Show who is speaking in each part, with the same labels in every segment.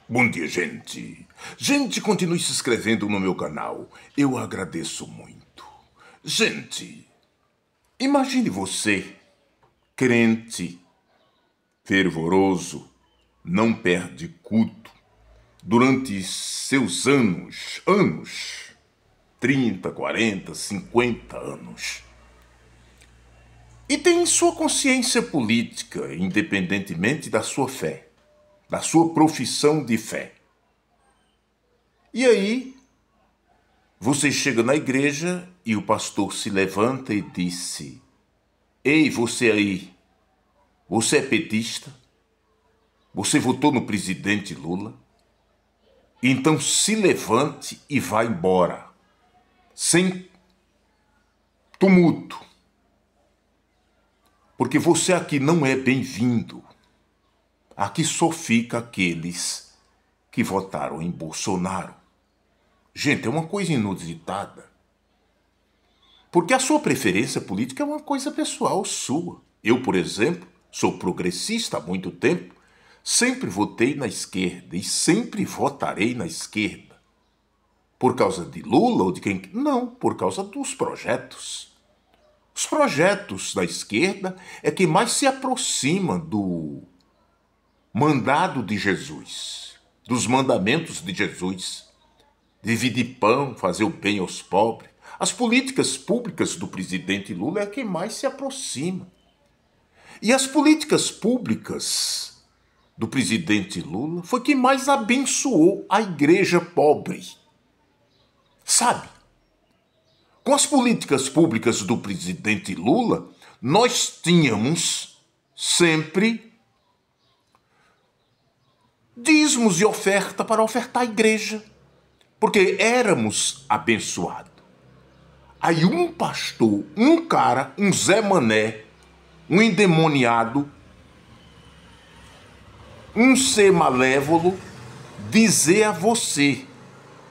Speaker 1: Bom dia, gente. Gente, continue se inscrevendo no meu canal. Eu agradeço muito. Gente, imagine você, crente, fervoroso, não perde culto, durante seus anos, 30, 40, 50 anos. E tem sua consciência política, independentemente da sua fé, da sua profissão de fé. E aí, você chega na igreja e o pastor se levanta e disse: Ei, você aí, você é petista? Você votou no presidente Lula? Então se levante e vá embora, sem tumulto, porque você aqui não é bem-vindo. Aqui só fica aqueles que votaram em Bolsonaro. Gente, é uma coisa inusitada. Porque a sua preferência política é uma coisa pessoal sua. Eu, por exemplo, sou progressista há muito tempo, sempre votei na esquerda e sempre votarei na esquerda. Por causa de Lula ou de quem? Não, por causa dos projetos. Os projetos da esquerda é quem mais se aproxima do mandado de Jesus, dos mandamentos de Jesus. Dividir pão, fazer o bem aos pobres. As políticas públicas do presidente Lula é quem mais se aproxima. E as políticas públicas do presidente Lula foi quem mais abençoou a igreja pobre. Sabe? Com as políticas públicas do presidente Lula, nós tínhamos sempre dízimos e oferta para ofertar à igreja. Porque éramos abençoados. Aí um pastor, um cara, um Zé Mané, um endemoniado, um ser malévolo, dizer a você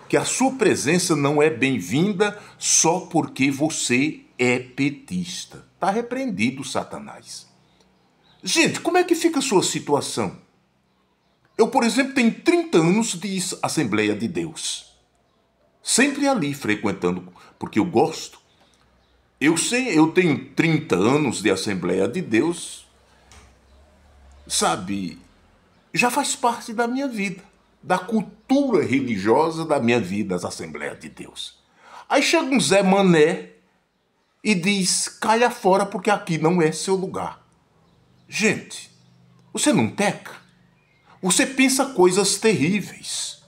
Speaker 1: que a sua presença não é bem-vinda só porque você é petista. Está repreendido, Satanás. Gente, como é que fica a sua situação? Eu, por exemplo, tenho 30 anos de Assembleia de Deus. Sempre ali, frequentando, porque eu gosto. Eu tenho 30 anos de Assembleia de Deus, sabe, já faz parte da minha vida, da cultura religiosa da minha vida, as Assembleias de Deus. Aí chega um Zé Mané e diz: caia fora porque aqui não é seu lugar. Gente, você não peca? Você pensa coisas terríveis.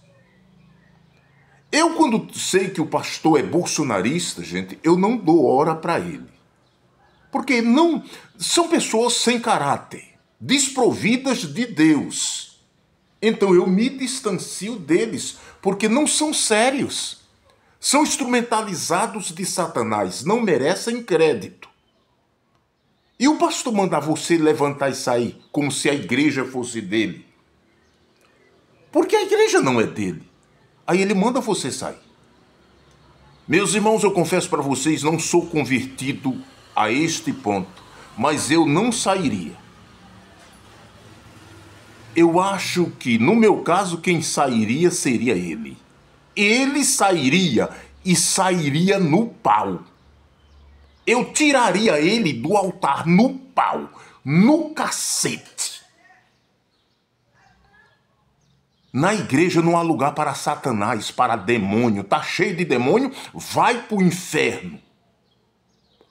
Speaker 1: Eu, quando sei que o pastor é bolsonarista, gente, eu não dou hora para ele. Porque não são pessoas sem caráter, desprovidas de Deus. Então eu me distancio deles, porque não são sérios. São instrumentalizados de Satanás, não merecem crédito. E o pastor mandar você levantar e sair, como se a igreja fosse dele. Porque a igreja não é dele. Aí ele manda você sair. Meus irmãos, eu confesso para vocês, não sou convertido a este ponto, mas eu não sairia. Eu acho que, no meu caso, quem sairia seria ele. Ele sairia e sairia no pau. Eu tiraria ele do altar no pau, no cacete. Na igreja não há lugar para Satanás, para demônio. Tá cheio de demônio, vai para o inferno.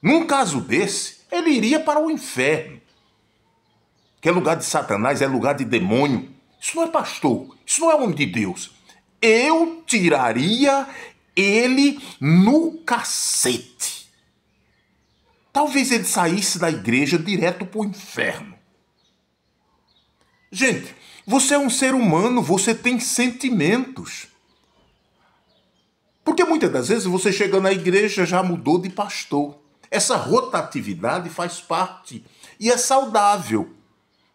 Speaker 1: Num caso desse, ele iria para o inferno. Que é lugar de Satanás, é lugar de demônio. Isso não é pastor, isso não é homem de Deus. Eu tiraria ele no cacete. Talvez ele saísse da igreja direto para o inferno. Gente, você é um ser humano, você tem sentimentos. Porque muitas das vezes você chega na igreja já mudou de pastor. Essa rotatividade faz parte e é saudável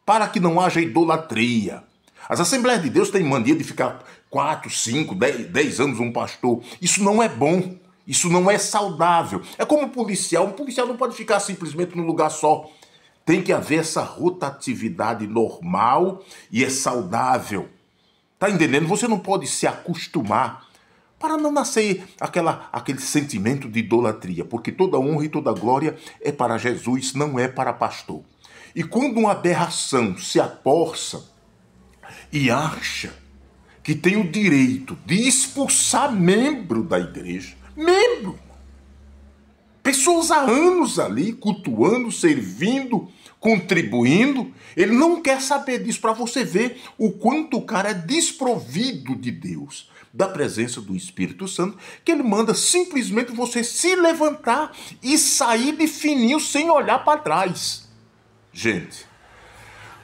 Speaker 1: para que não haja idolatria. As Assembleias de Deus têm mania de ficar 4, 5, 10 anos um pastor. Isso não é bom, isso não é saudável. É como um policial não pode ficar simplesmente num lugar só. Tem que haver essa rotatividade normal e é saudável. Tá entendendo? Você não pode se acostumar para não nascer aquele sentimento de idolatria, porque toda honra e toda glória é para Jesus, não é para pastor. E quando uma aberração se apossa e acha que tem o direito de expulsar membro da igreja, membro, pessoas há anos ali, cultuando, servindo, contribuindo, ele não quer saber disso, para você ver o quanto o cara é desprovido de Deus, da presença do Espírito Santo, que ele manda simplesmente você se levantar e sair de fininho sem olhar para trás. Gente,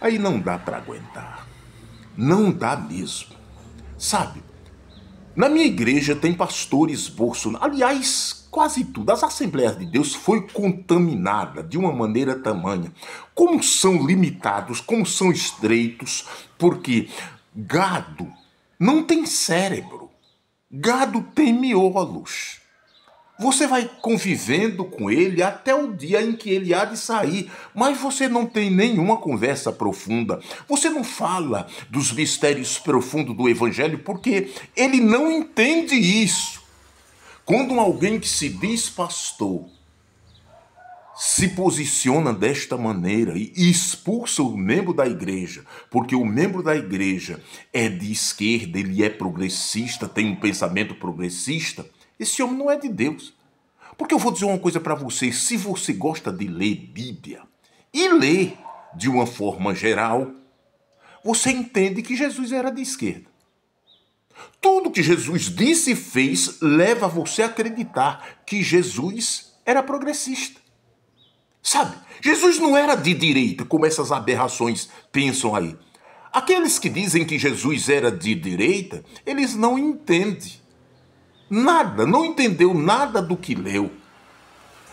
Speaker 1: aí não dá para aguentar. Não dá mesmo. Sabe, na minha igreja tem pastores bolsonaristas. Aliás, quase tudo. As Assembleias de Deus foi contaminada de uma maneira tamanha. Como são limitados, como são estreitos, porque gado não tem cérebro. Gado tem miolos. Você vai convivendo com ele até o dia em que ele há de sair, mas você não tem nenhuma conversa profunda. Você não fala dos mistérios profundos do Evangelho porque ele não entende isso. Quando alguém que se diz pastor se posiciona desta maneira e expulsa o membro da igreja, porque o membro da igreja é de esquerda, ele é progressista, tem um pensamento progressista, esse homem não é de Deus. Porque eu vou dizer uma coisa para você, se você gosta de ler Bíblia e ler de uma forma geral, você entende que Jesus era de esquerda. Tudo que Jesus disse e fez leva você a acreditar que Jesus era progressista. Sabe, Jesus não era de direita, como essas aberrações pensam aí. Aqueles que dizem que Jesus era de direita, eles não entendem nada, não entendeu nada do que leu.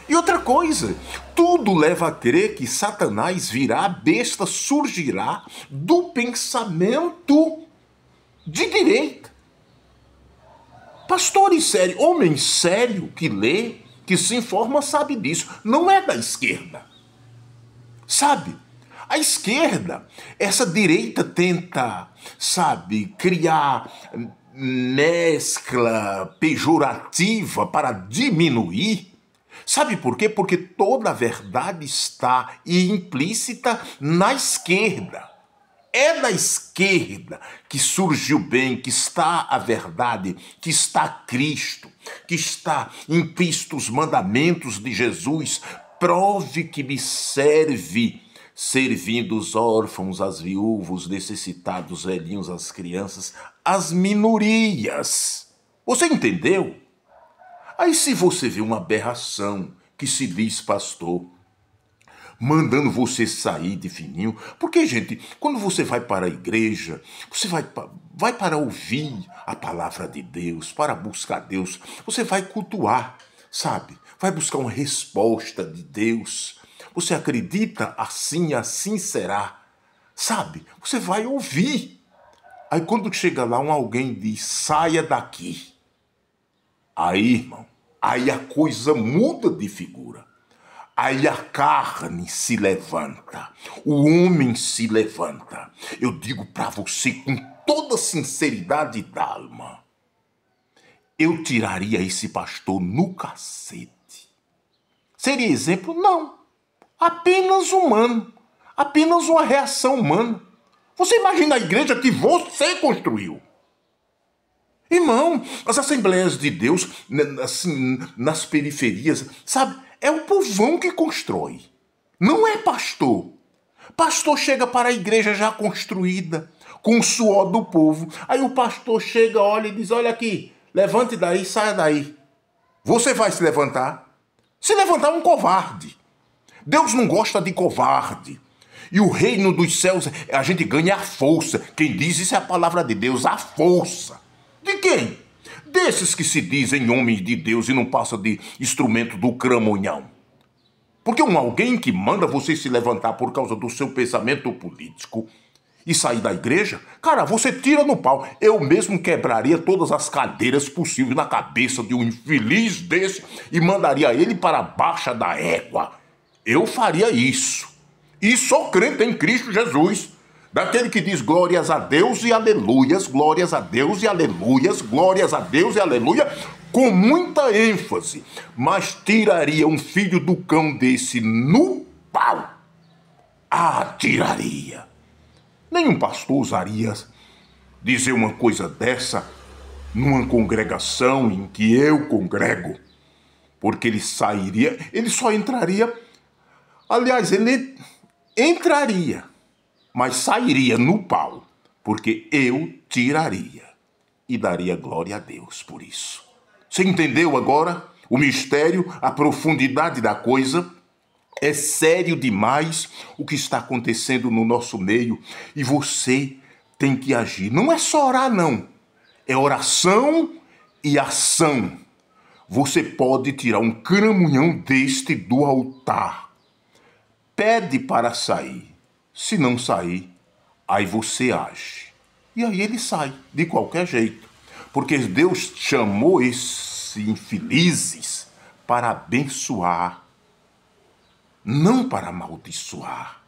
Speaker 1: E outra coisa, tudo leva a crer que Satanás virá, a besta surgirá do pensamento de direita. Pastores sérios, homem sério que lê, que se informa, sabe disso. Não é da esquerda. Sabe? A esquerda, essa direita tenta, sabe, criar mescla pejorativa para diminuir. Sabe por quê? Porque toda a verdade está implícita na esquerda. É da esquerda que surgiu bem, que está a verdade, que está Cristo, que está implícito os mandamentos de Jesus. Prove que me serve, servindo os órfãos, as viúvas, os necessitados, os velhinhos, as crianças, as minorias. Você entendeu? Aí se você vê uma aberração que se diz pastor, mandando você sair de fininho, porque, gente, quando você vai para a igreja, você vai para ouvir a palavra de Deus, para buscar Deus, você vai cultuar, sabe? Vai buscar uma resposta de Deus. Você acredita assim, assim será, sabe? Você vai ouvir. Aí quando chega lá, alguém diz, saia daqui. Aí, irmão, aí a coisa muda de figura. Aí a carne se levanta, o homem se levanta. Eu digo para você com toda sinceridade da alma, eu tiraria esse pastor no cacete. Seria exemplo? Não. Apenas humano. Apenas uma reação humana. Você imagina a igreja que você construiu. Irmão, as Assembleias de Deus, assim, nas periferias, sabe? É o povão que constrói. Não é pastor. Pastor chega para a igreja já construída, com o suor do povo. Aí o pastor chega, olha e diz, olha aqui, levante daí, saia daí. Você vai se levantar? Se levantar é um covarde. Deus não gosta de covarde. E o reino dos céus, a gente ganha a força. Quem diz isso é a palavra de Deus, a força. De quem? Desses que se dizem homens de Deus e não passam de instrumento do cramunhão. Porque alguém que manda você se levantar por causa do seu pensamento político e sair da igreja, cara, você tira no pau. Eu mesmo quebraria todas as cadeiras possíveis na cabeça de um infeliz desse e mandaria ele para a baixa da égua. Eu faria isso. E sou crente em Cristo Jesus. daquele que diz glórias a Deus e aleluias, glórias a Deus e aleluias, glórias a Deus e aleluia, com muita ênfase, mas tiraria um filho do cão desse no pau. Ah, tiraria. Nenhum pastor ousaria dizer uma coisa dessa numa congregação em que eu congrego, porque ele sairia, ele só entraria, aliás, ele entraria, mas sairia no pau, porque eu tiraria e daria glória a Deus por isso. Você entendeu agora o mistério, a profundidade da coisa? É sério demais o que está acontecendo no nosso meio e você tem que agir. Não é só orar, não. É oração e ação. Você pode tirar um cramunhão deste do altar. Pede para sair. Se não sair, aí você age. E aí ele sai, de qualquer jeito. Porque Deus chamou esses infelizes para abençoar, não para amaldiçoar,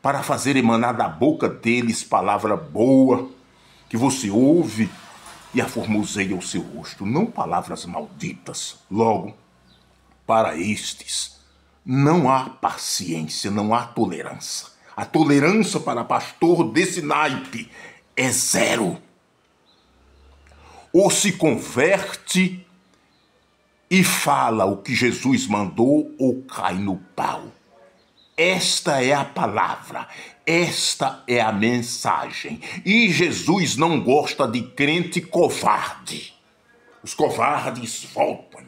Speaker 1: para fazer emanar da boca deles palavra boa, que você ouve e a formoseia o seu rosto, não palavras malditas. Logo, para estes, não há paciência, não há tolerância. A tolerância para pastor desse naipe é zero. Ou se converte e fala o que Jesus mandou ou cai no pau. Esta é a palavra, esta é a mensagem. E Jesus não gosta de crente covarde. Os covardes voltam.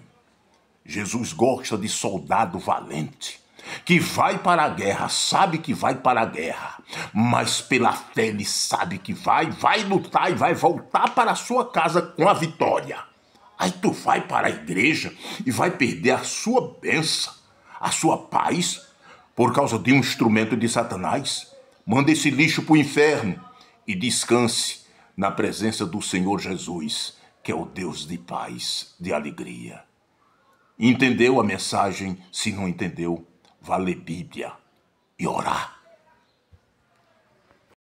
Speaker 1: Jesus gosta de soldado valente, que vai para a guerra, sabe que vai para a guerra, mas pela fé ele sabe que vai lutar e vai voltar para a sua casa com a vitória. Aí tu vai para a igreja e vai perder a sua bênção, a sua paz, por causa de um instrumento de Satanás. Manda esse lixo para o inferno e descanse na presença do Senhor Jesus, que é o Deus de paz, de alegria. Entendeu a mensagem? Se não entendeu, vá ler Bíblia e orar.